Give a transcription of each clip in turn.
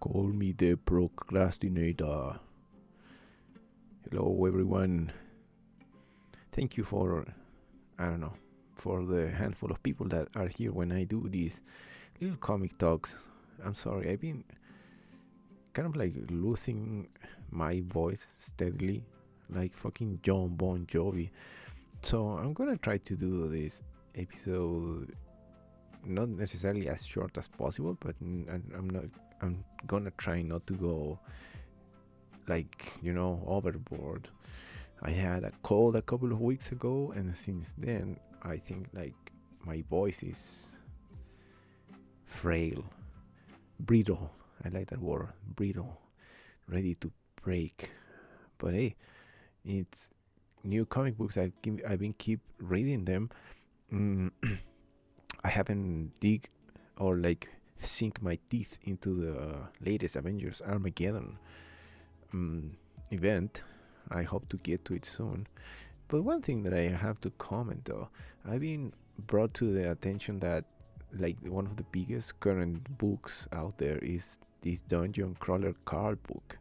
Call me the procrastinator. Hello, everyone. Thank you for, for the handful of people that are here when I do these little comic talks. I'm sorry, I've been kind of like losing my voice steadily, like fucking John Bon Jovi. So I'm gonna try to do this episode not necessarily as short as possible, but I'm gonna try not to go overboard. I had a cold a couple of weeks ago, and since then I think my voice is frail, brittle. I like that word, brittle, ready to break. But hey, it's new comic books. I've been keep reading them. I haven't dig or sink my teeth into the latest Avengers Armageddon event. I hope to get to it soon. But one thing that I have to comment though, I've been brought to the attention that one of the biggest current books out there is this Dungeon Crawler Carl book,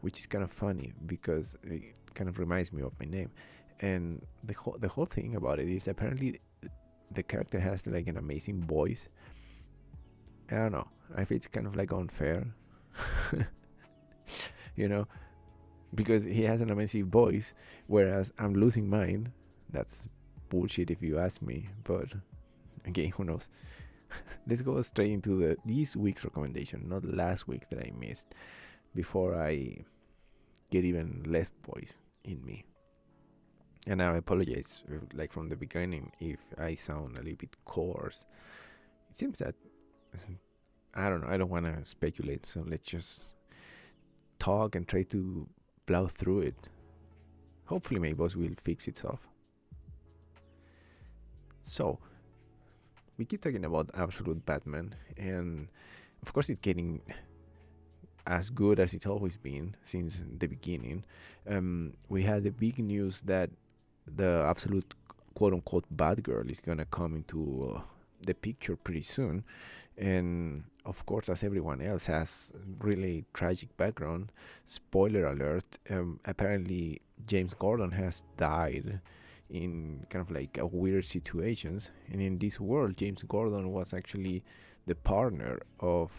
which is kind of funny because it kind of reminds me of my name. And the whole thing about it is apparently the character has an amazing voice. I don't know if it's kind of unfair, because he has an amazing voice, whereas I'm losing mine. That's bullshit if you ask me. But again, who knows? Let's go straight into this week's recommendation, not last week that I missed, before I get even less voice in me. And I apologize, from the beginning, if I sound a little bit coarse. It seems that, I don't know, I don't want to speculate, so let's just talk and try to plow through it. Hopefully my voice will fix itself. So, we keep talking about Absolute Batman, and of course it's getting as good as it's always been since the beginning. We had the big news that the Absolute quote-unquote Batgirl is gonna come into the picture pretty soon, and of course, as everyone else has really tragic background. Spoiler alert, apparently James Gordon has died in kind of a weird situations, and in this world James Gordon was actually the partner of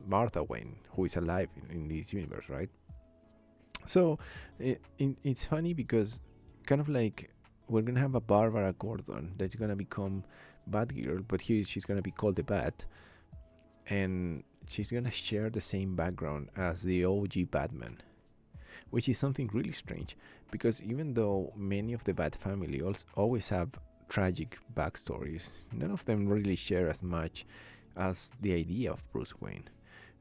Martha Wayne, who is alive in this universe, right? So it's funny because kind of we're gonna have a Barbara Gordon that's gonna become Batgirl, but here she's gonna be called the Bat, and she's gonna share the same background as the OG Batman, which is something really strange because even though many of the Bat family always have tragic backstories, none of them really share as much as the idea of Bruce Wayne.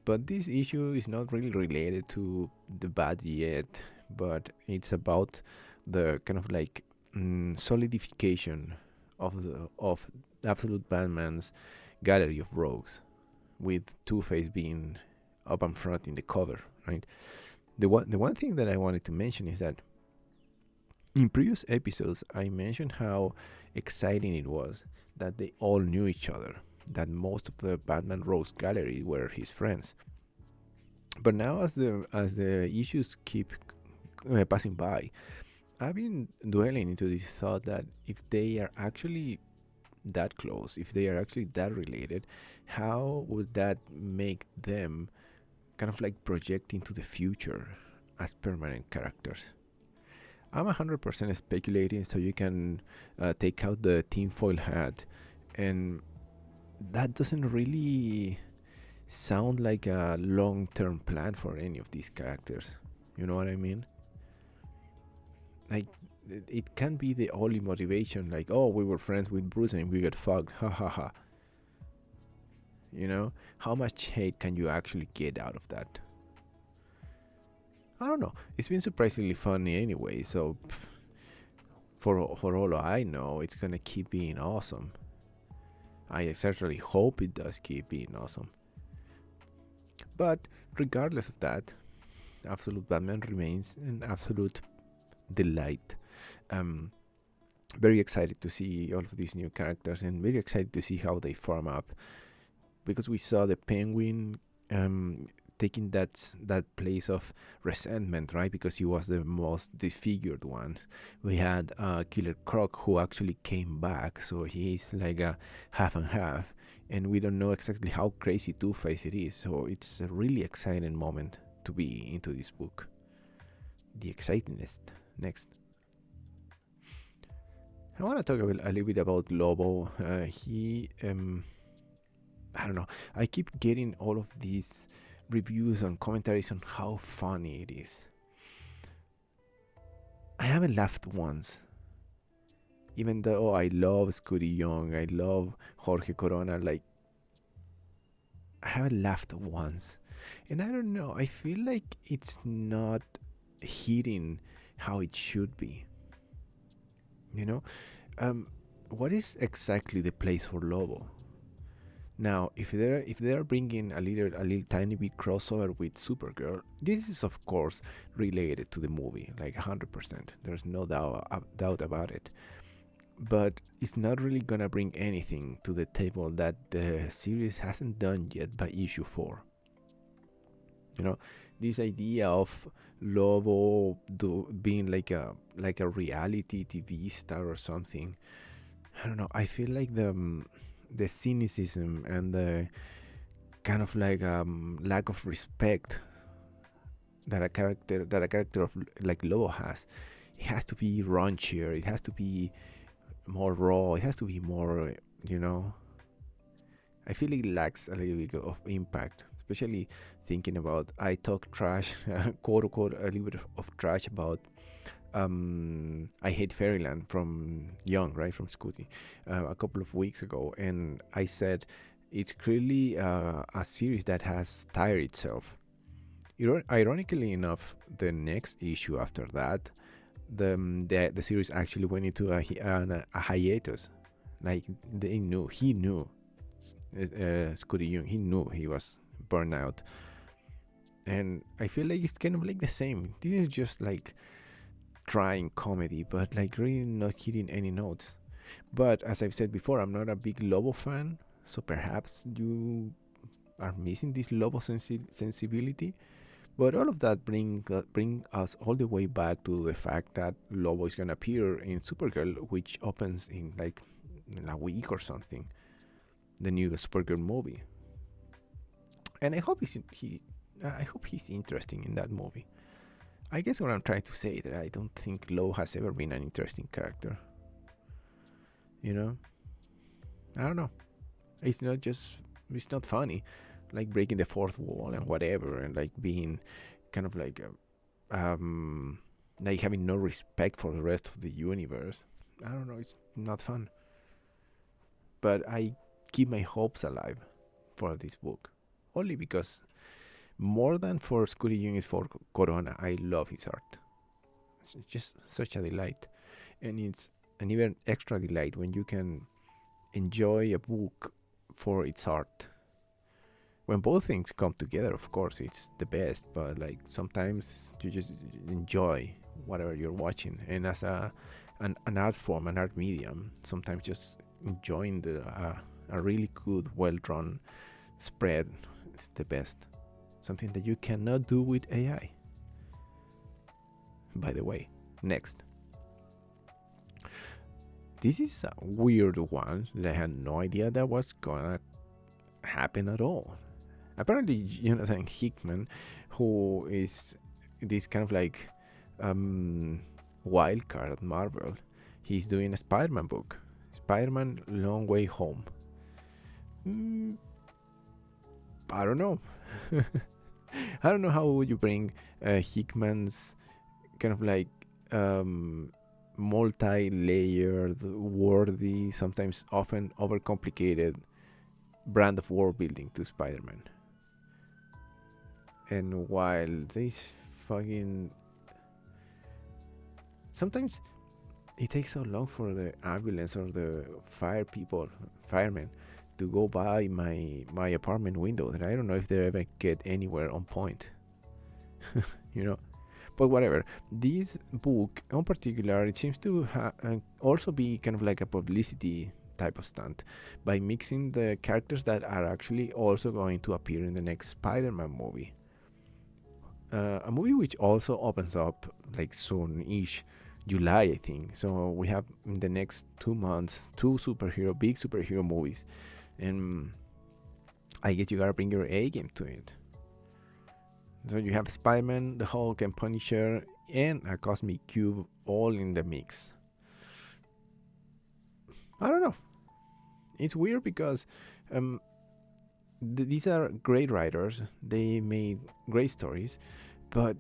But this issue is not really related to the Bat yet, but it's about the kind of solidification of Absolute Batman's gallery of rogues, with Two-Face being up and front in the cover, right? The one thing that I wanted to mention is that in previous episodes I mentioned how exciting it was that they all knew each other, that most of the Batman rogues gallery were his friends. But now as the issues keep passing by, I've been dwelling into this thought that if they are actually that close, if they are actually that related, how would that make them kind of project into the future as permanent characters? I'm 100% speculating, so you can take out the tinfoil hat, and that doesn't really sound like a long-term plan for any of these characters. You know what I mean? It can be the only motivation, oh, we were friends with Bruce and we got fucked, ha ha ha. How much hate can you actually get out of that? I don't know. It's been surprisingly funny anyway, so for all I know, it's gonna keep being awesome. I certainly hope it does keep being awesome. But regardless of that, Absolute Batman remains an absolute delight. Very excited to see all of these new characters, and very excited to see how they form up, because we saw the Penguin taking that place of resentment, right? Because he was the most disfigured one. We had Killer Croc, who actually came back, so he's like a half and half, and we don't know exactly how crazy Two-Face it is. So it's a really exciting moment to be into this book. The excitingest. Next, I want to talk a little bit about Lobo. I don't know. I keep getting all of these reviews and commentaries on how funny it is. I haven't laughed once. Even though I love Scooty Young, I love Jorge Corona, like, I haven't laughed once. And I don't know, I feel like it's not hitting how it should be. You know? What is exactly the place for Lobo? Now, if they're bringing a little tiny bit crossover with Supergirl, this is of course related to the movie, like 100%. There's no doubt about it. But it's not really gonna bring anything to the table that the series hasn't done yet by issue 4. You know, this idea of Lobo being like a reality TV star or something. I don't know. I feel like the cynicism and the kind of like lack of respect that a character of like Lobo has. It has to be raunchier. It has to be more raw. It has to be more, you know. I feel it lacks a little bit of impact, especially thinking about I talk trash, quote unquote, a little bit of trash about I Hate Fairyland from Young, right, from Scooty, a couple of weeks ago, and I said it's clearly a series that has tired itself. Ironically enough, the next issue after that, the series actually went into a hiatus. Like he knew, Scooty Young, he knew he was burned out, and I feel like it's kind of like the same. This is just like trying comedy, but like really not hitting any notes. But as I've said before, I'm not a big Lobo fan, so perhaps you are missing this Lobo sensibility. But all of that bring us all the way back to the fact that Lobo is gonna appear in Supergirl, which opens in like in a week or something. The new Supergirl movie, and I hope I hope he's interesting in that movie. I guess what I'm trying to say that I don't think Lobo has ever been an interesting character. You know, I don't know. It's not funny, like breaking the fourth wall and whatever, and like being kind of like having no respect for the rest of the universe. I don't know. It's not fun. But I keep my hopes alive for this book, only because more than for Scooty Young is for Corona. I love his art. It's just such a delight, and it's an even extra delight when you can enjoy a book for its art. When both things come together, of course, it's the best. But like sometimes you just enjoy whatever you're watching, and as an art form, an art medium, sometimes just enjoying a really good, well drawn spread is the best. Something that you cannot do with AI. By the way, next. This is a weird one that I had no idea that was gonna happen at all. Apparently, Jonathan Hickman, who is this kind of like wild card at Marvel, he's doing a Spider-Man book, Spider-Man Long Way Home. I don't know. I don't know how would you bring Hickman's kind of like multi-layered, worthy, sometimes often overcomplicated brand of world building to Spider-Man. And while this fucking sometimes it takes so long for the ambulance or the firemen to go by my apartment window that I don't know if they ever get anywhere on point. you know but whatever. This book in particular, it seems to also be kind of like a publicity type of stunt by mixing the characters that are actually also going to appear in the next Spider-Man movie. A movie which also opens up like soon-ish, July, I think. So we have in the next 2 months two big superhero movies, and I guess you gotta bring your A game to it. So you have Spider-Man, the Hulk, and Punisher, and a Cosmic Cube all in the mix. I don't know. It's weird because these are great writers. They made great stories, but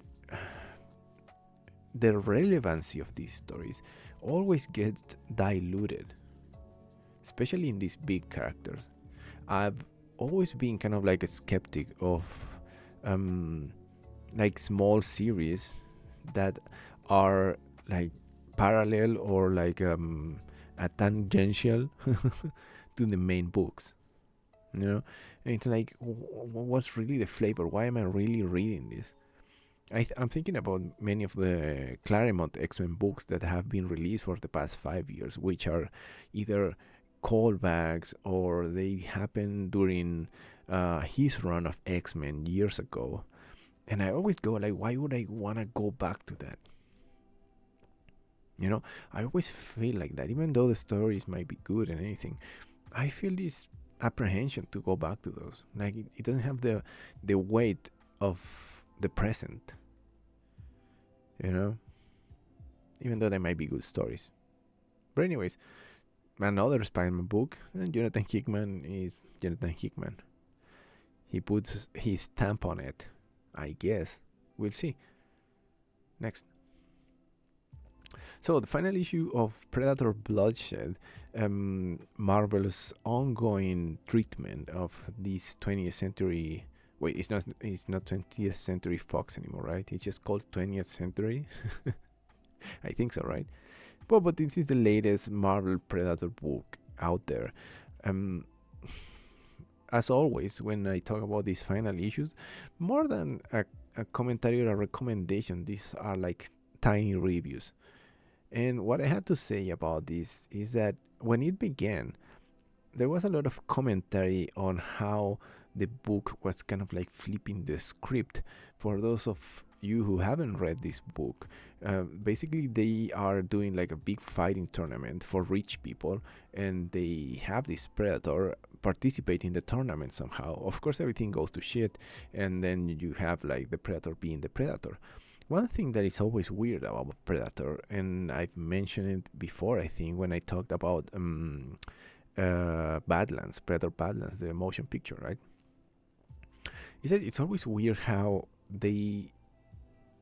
the relevancy of these stories always gets diluted, especially in these big characters. I've always been kind of like a skeptic of like small series that are like parallel or like a tangential to the main books. You know, and it's like, what's really the flavor? Why am I really reading this? I'm thinking about many of the Claremont X-Men books that have been released for the past 5 years, which are either callbacks or they happen during his run of X-Men years ago. And I always go like, why would I want to go back to that? You know, I always feel like that, even though the stories might be good and anything. I feel this apprehension to go back to those. Like it doesn't have the weight of the present. You know, even though they might be good stories. But anyways, another Spider-Man book, and Jonathan Hickman is Jonathan Hickman. He puts his stamp on it, I guess. We'll see. Next. So the final issue of Predator Bloodshed, Marvel's ongoing treatment of this 20th century. Wait, it's not 20th Century Fox anymore, right? It's just called 20th Century. I think so, right? But this is the latest Marvel Predator book out there. As always, when I talk about these final issues, more than a commentary or a recommendation, these are like tiny reviews. And what I have to say about this is that when it began, there was a lot of commentary on how the book was kind of like flipping the script. For those of you who haven't read this book, basically they are doing like a big fighting tournament for rich people, and they have this Predator participate in the tournament somehow. Of course, everything goes to shit, and then you have like the Predator being the Predator. One thing that is always weird about Predator, and I've mentioned it before, I think, when I talked about Badlands, Predator Badlands, the motion picture, right? Is that it's always weird how they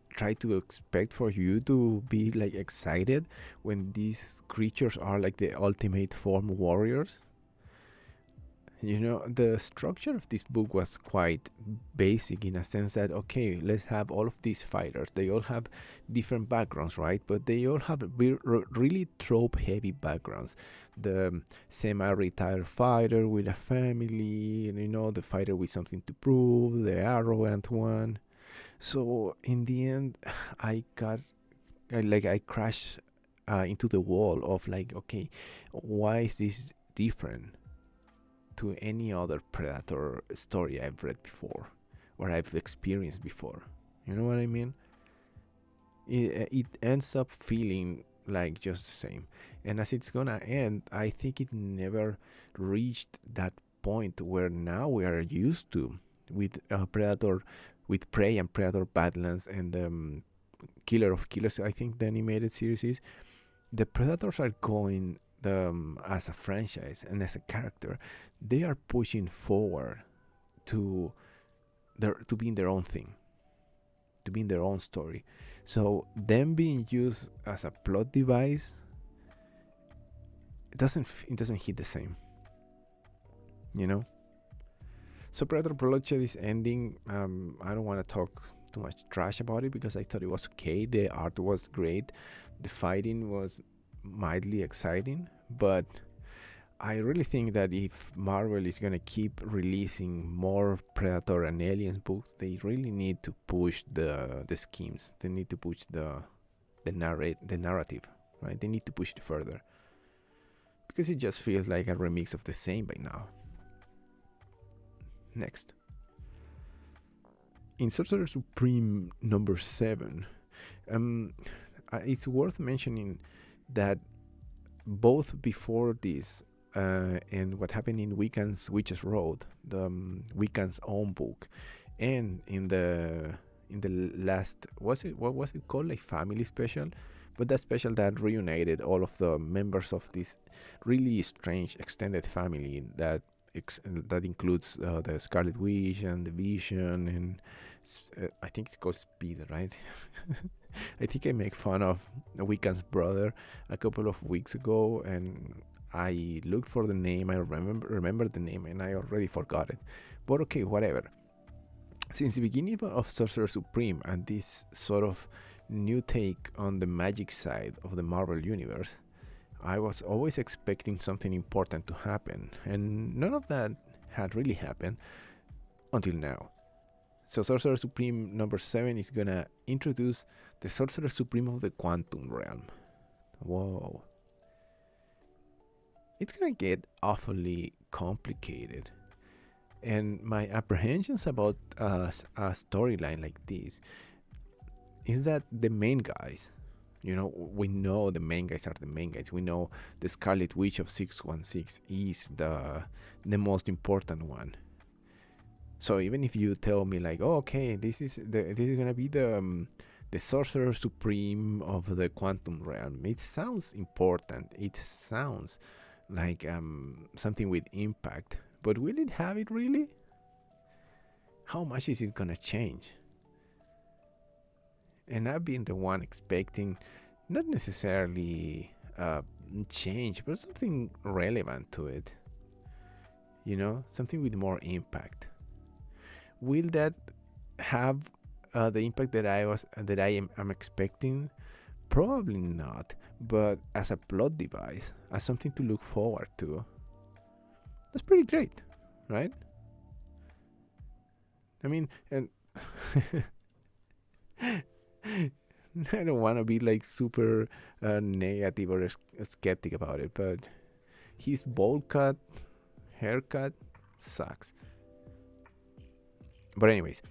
try to expect for you to be like excited when these creatures are like the ultimate form warriors. You know, the structure of this book was quite basic in a sense that, okay, let's have all of these fighters. They all have different backgrounds, right? But they all have really trope-heavy backgrounds. The semi-retired fighter with a family, and, you know, the fighter with something to prove, the arrogant one. So in the end, I crashed into the wall of like, okay, why is this different to any other Predator story I've read before or I've experienced before? You know what I mean? It ends up feeling like just the same. And as it's gonna end, I think it never reached that point where now we are used to with Predator, with Prey and Predator Badlands and Killer of Killers, I think the animated series is. The Predators are going as a franchise and as a character, they are pushing forward to being their own thing, to being their own story. So them being used as a plot device, it doesn't hit the same, you know. So Predator Bloodshed is ending. I don't want to talk too much trash about it because I thought it was okay. The art was great, the fighting was mildly exciting, but I really think that if Marvel is gonna keep releasing more Predator and Aliens books, they really need to push the schemes. They need to push the narrative, right? They need to push it further. because it just feels like a remix of the same by now. Next. In Sorcerer Supreme number 7, it's worth mentioning that both before this and what happened in Wiccan's Witch's Road, the Wiccan's own book, and in the last, what was it called, like family special, but that special that reunited all of the members of this really strange extended family that includes the Scarlet Witch and the Vision, and I think it's called Speed, right? I think I make fun of Wiccan's brother a couple of weeks ago, and I looked for the name. I remember the name, and I already forgot it. But okay, whatever. Since the beginning of Sorcerer Supreme and this sort of new take on the magic side of the Marvel Universe, I was always expecting something important to happen, and none of that had really happened until now. So Sorcerer Supreme number 7 is gonna introduce the Sorcerer Supreme of the Quantum Realm. Whoa. It's gonna get awfully complicated. And my apprehensions about a storyline like this is that the main guys, we know the main guys are the main guys. We know the Scarlet Witch of 616 is the most important one. So even if you tell me like, oh, okay, this is gonna be the Sorcerer Supreme of the Quantum Realm, it sounds important. It sounds like something with impact. But will it have it really? How much is it gonna change? And I've been the one expecting not necessarily change, but something relevant to it. Something with more impact. Will that have the impact that I am expecting? Probably not. But as a plot device, as something to look forward to, that's pretty great, right? I mean, and I don't want to be like super negative or skeptic about it, but his bowl cut, haircut sucks. But anyways,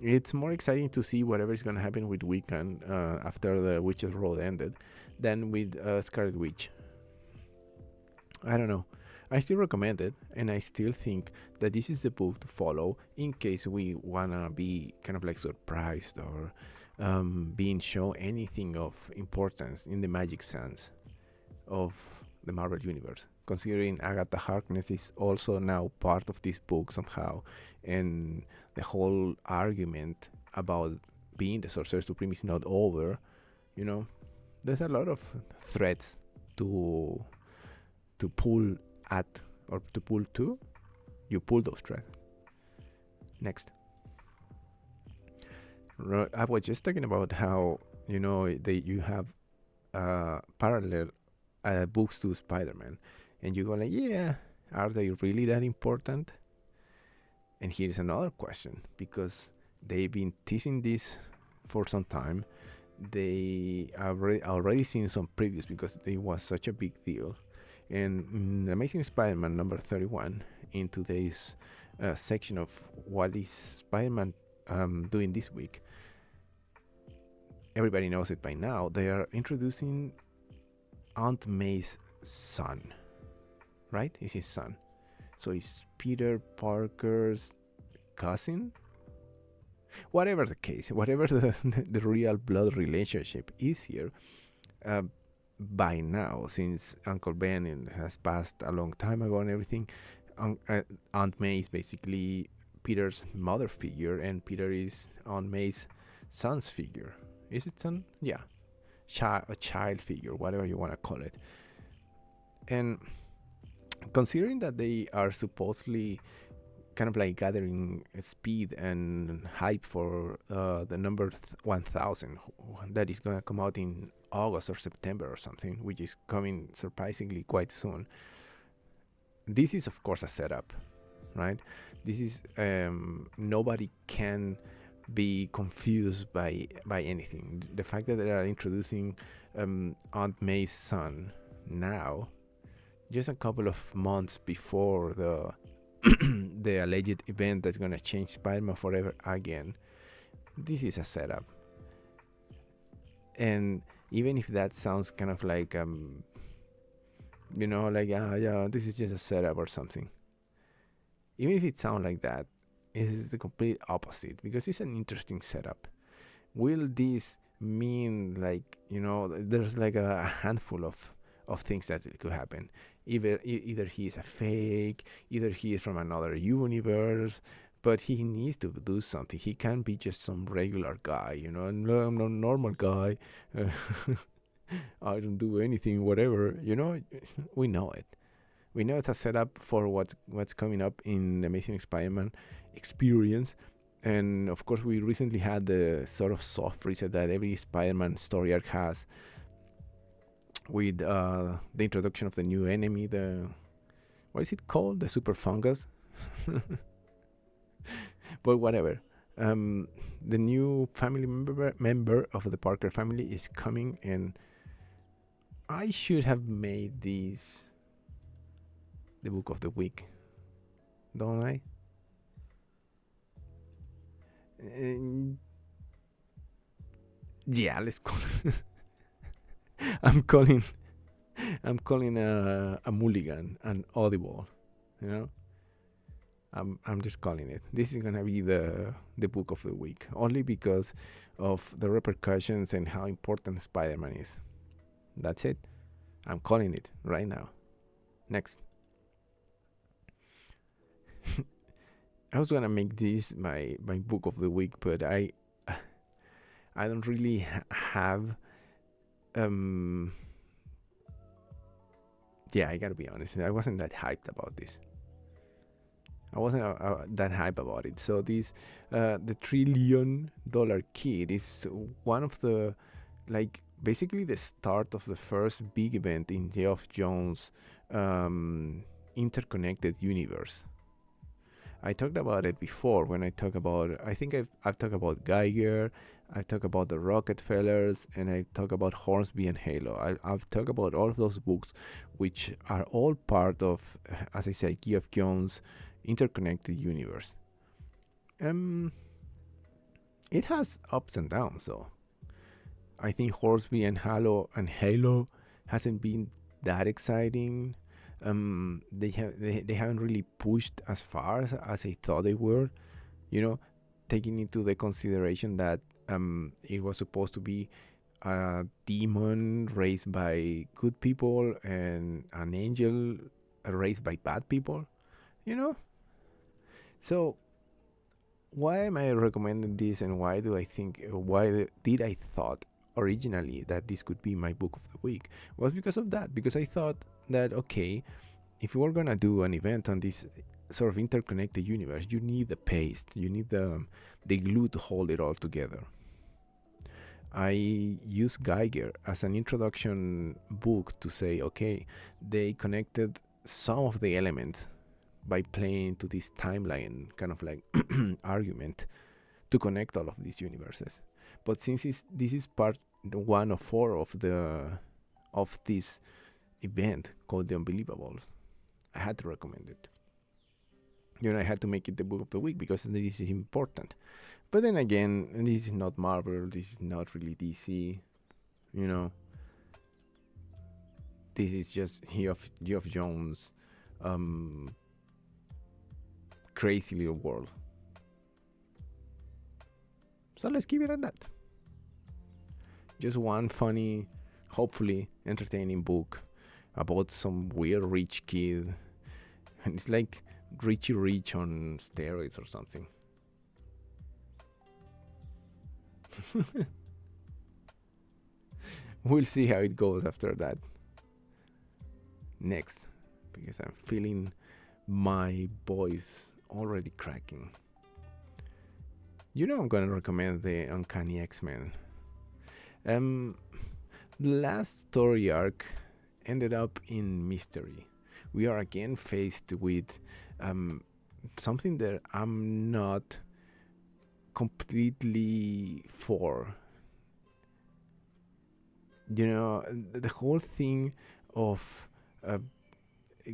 it's more exciting to see whatever is going to happen with Wiccan after the Witch's Road ended than with Scarlet Witch. I don't know. I still recommend it, and I still think that this is the book to follow in case we wanna be kind of like surprised or being shown anything of importance in the magic sense of the Marvel Universe. Considering Agatha Harkness is also now part of this book somehow, and the whole argument about being the Sorcerer Supreme is not over, there's a lot of threads to pull at, or to pull to. You pull those threads. Next. I was just talking about how you have parallel books to Spider-Man, and you go like, yeah, are they really that important? And here's another question, because they've been teasing this for some time. They already seen some previews because it was such a big deal. And Amazing Spider-Man number 31, in today's section of what is Spider-Man doing this week, everybody knows it by now. They are introducing Aunt May's son, right? It's his son. So it's Peter Parker's cousin? Whatever the case, whatever the real blood relationship is here, by now, since Uncle Ben has passed a long time ago and everything, Aunt May is basically Peter's mother figure, and Peter is Aunt May's son's figure. Is it son? Yeah. A child figure, whatever you want to call it. And considering that they are supposedly kind of like gathering speed and hype for the number 1000 that is going to come out in August or September or something, which is coming surprisingly quite soon. This is of course a setup, right? This is nobody can be confused by anything. The fact that they are introducing Aunt May's son now just a couple of months before the the alleged event that's gonna change Spider-Man forever again. This is a setup, and even if that sounds kind of like like yeah, this is just a setup or something. Even if it sounds like that, it is the complete opposite because it's an interesting setup. Will this mean there's like a handful of things that could happen? Either he is a fake, either he is from another universe, but he needs to do something. He can't be just some regular guy, No, I'm not a normal guy. I don't do anything, whatever. We know it. We know it's a setup for what's coming up in the Amazing Spider-Man experience. And of course, we recently had the sort of soft reset that every Spider-Man story arc has with the introduction of the new enemy, what is it called? The super fungus? But whatever. The new family member of the Parker family is coming, and I should have made this the book of the week, don't I? Yeah, let's call I'm calling a mulligan, an audible, I'm just calling it. This is gonna be the book of the week, only because of the repercussions and how important Spider-Man is. That's it. I'm calling it right now. Next. I was gonna make this my book of the week, but I don't really have. Yeah, I gotta be honest. I wasn't that hyped about this. I wasn't that hype about it. So this, the $1 trillion kit is one of the, basically the start of the first big event in Geoff Johns' interconnected universe. I talked about it before when I think I've talked about Geiger, I've talked about the Rockefellers, and I talked about Hornsby and Halo. I've talked about all of those books, which are all part of, as I said, Geoff Johns' interconnected universe. It has ups and downs, though. I think Hornsby and Halo hasn't been that exciting. They haven't really pushed as far as I thought they were, taking into the consideration that it was supposed to be a demon raised by good people and an angel raised by bad people, So why am I recommending this, and why did I thought originally that this could be my book of the week? Was because of that, because I thought that, okay, if we're gonna do an event on this sort of interconnected universe, you need the paste, you need the glue to hold it all together. I use Geiger as an introduction book to say, okay, they connected some of the elements by playing to this timeline kind of like argument to connect all of these universes. But since this is part 1 of 4 of this event called The Unbelievables, I had to recommend it. I had to make it the book of the week because this is important. But then again, this is not Marvel, this is not really DC, This is just Geoff Johns' crazy little world. So let's keep it at that. Just one funny, hopefully entertaining book about some weird rich kid. And it's like Richie Rich on steroids or something. We'll see how it goes after that. Next, because I'm feeling my voice already cracking. I'm gonna recommend the Uncanny X-Men. The last story arc ended up in mystery. We are again faced with something that I'm not completely for. The whole thing of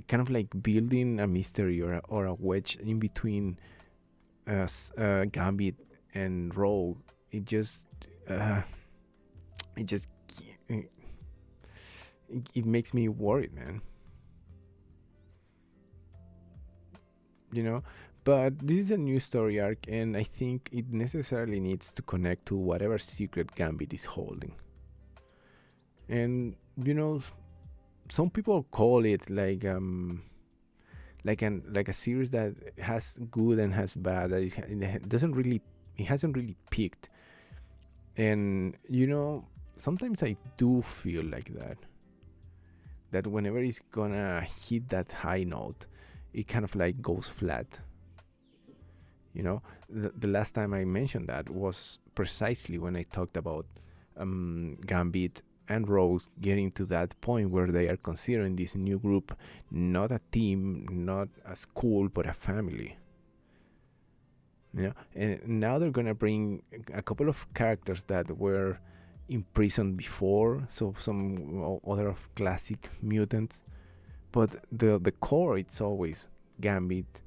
kind of like building a mystery or a wedge in between Gambit and Rogue. It just uh, it just it makes me worried, man. You know, but this is a new story arc, and I think it necessarily needs to connect to whatever secret Gambit is holding. And some people call it like a series that has good and has bad. That it doesn't really, it hasn't really peaked. And sometimes I do feel like that whenever it's gonna hit that high note, it kind of like goes flat. The last time I mentioned that was precisely when I talked about Gambit and Rose getting to that point where they are considering this new group not a team, not a school, but a family. And now they're gonna bring a couple of characters that were imprisoned before, so some other of classic mutants, but the core, it's always Gambit,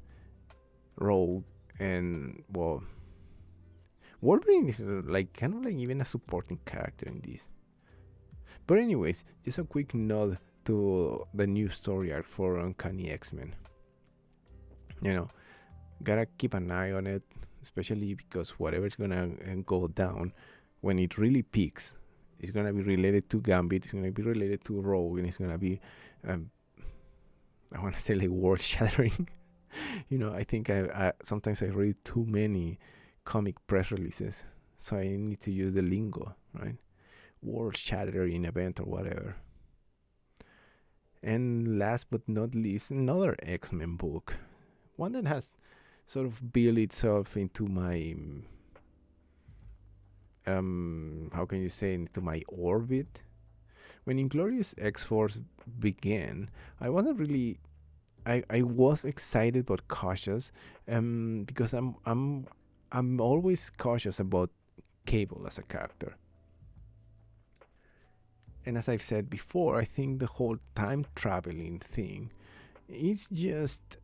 Rogue, and well, Wolverine is like kind of like even a supporting character in this. But anyways, just a quick nod to the new story arc for Uncanny X-Men. Gotta keep an eye on it, especially because whatever's gonna go down when it really peaks, it's gonna be related to Gambit, it's gonna be related to Rogue, and it's gonna be, I want to say like world shattering. I think I sometimes I read too many comic press releases, so I need to use the lingo, right? World shattering event or whatever. And last but not least, another X-Men book, one that has sort of built itself into my how can you say, into my orbit. When Inglorious X-Force began, I wasn't really, I was excited but cautious, because I'm always cautious about Cable as a character. And as I've said before, I think the whole time traveling thing is just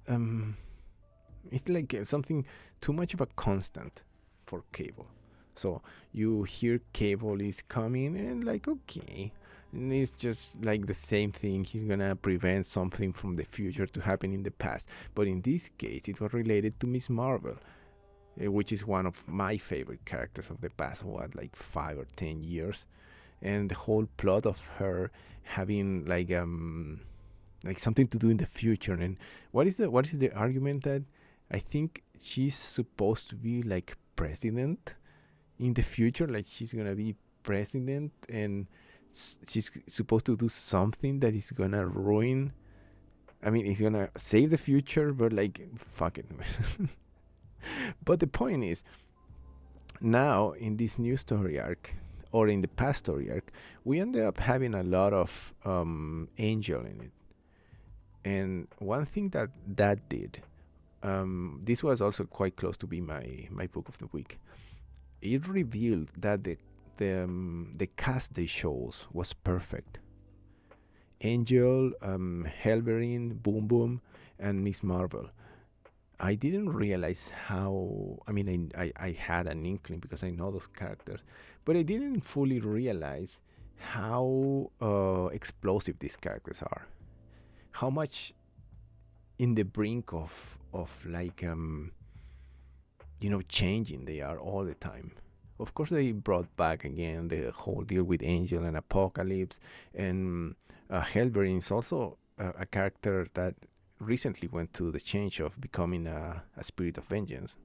it's like something too much of a constant for Cable. So you hear Cable is coming and like, okay, and it's just like the same thing. He's gonna prevent something from the future to happen in the past. But in this case, it was related to Miss Marvel, which is one of my favorite characters of the past, like 5 or 10 years. And the whole plot of her having like something to do in the future. And what is the argument that I think she's supposed to be like president in the future, like she's gonna be president, and she's supposed to do something that is gonna ruin, I mean, it's gonna save the future, but like, fuck it. But the point is, now in this new story arc, or in the past story arc, we ended up having a lot of Angel in it. And one thing that did, this was also quite close to be my book of the week. It revealed that the cast they chose was perfect. Angel, Helverine, Boom Boom, and Miss Marvel. I didn't realize how. I mean, I had an inkling because I know those characters, but I didn't fully realize how explosive these characters are. How much in the brink of like changing they are all the time. Of course, they brought back again the whole deal with Angel and Apocalypse, and Hellberry is also a character that recently went through the change of becoming a spirit of vengeance.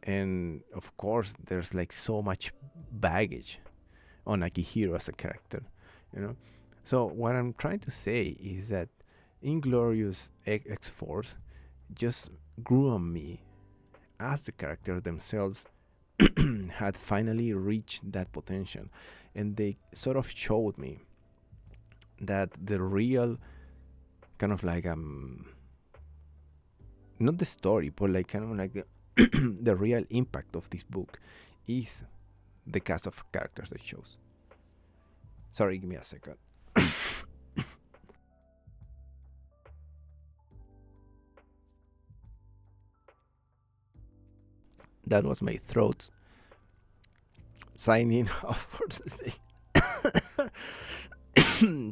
And of course, there's like so much baggage on Akihiro as a character, you know. So what I'm trying to say is that Inglorious X Force just grew on me as the characters themselves had finally reached that potential, and they sort of showed me that the real kind of like not the story, but like kind of like the real impact of this book is the cast of characters they chose. Sorry, give me a second. That was my throat signing off for the day.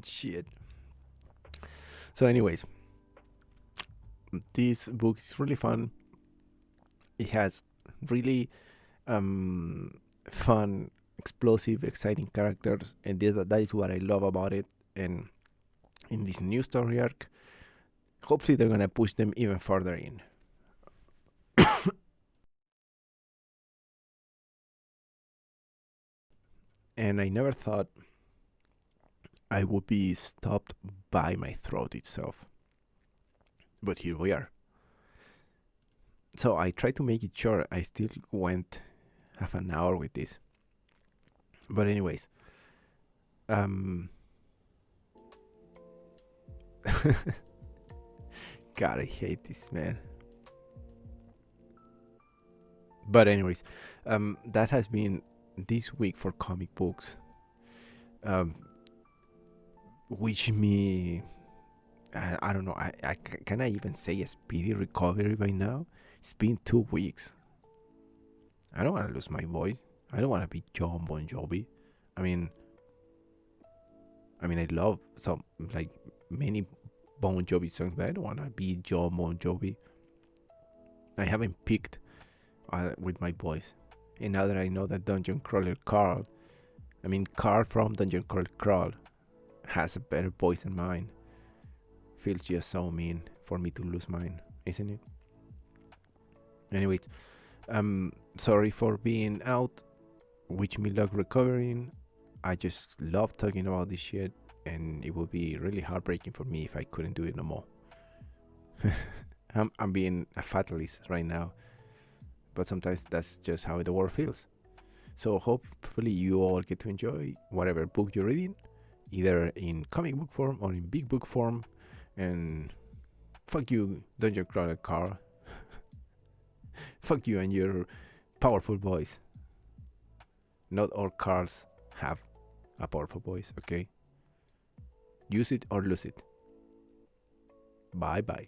Shit. So, anyways, this book is really fun. It has really fun, explosive, exciting characters, and that is what I love about it. And in this new story arc, hopefully they're gonna push them even further in. And I never thought I would be stopped by my throat itself. But here we are. So I tried to make it short. I still went half an hour with this. But anyways, God, I hate this, man. But anyways, that has been this week for comic books. Wish me, I don't know. Can I even say a speedy recovery by now? It's been 2 weeks. I don't want to lose my voice. I don't want to be John Bon Jovi. I mean, I love some like many Bon Jovi songs, but I don't want to be John Bon Jovi. I haven't picked with my voice, and now that I know that Dungeon Crawler Carl from Dungeon Crawler Carl, has a better voice than mine. Feels just so mean for me to lose mine, isn't it? Anyways, sorry for being out. Wish me luck recovering. I just love talking about this shit, and it would be really heartbreaking for me if I couldn't do it no more. I'm being a fatalist right now, but sometimes that's just how the world feels. So hopefully you all get to enjoy whatever book you're reading, either in comic book form or in big book form. And fuck you, Dungeon Crawler Carl. Fuck you and your powerful voice. Not all Carls have a powerful voice, okay? Use it or lose it. Bye bye.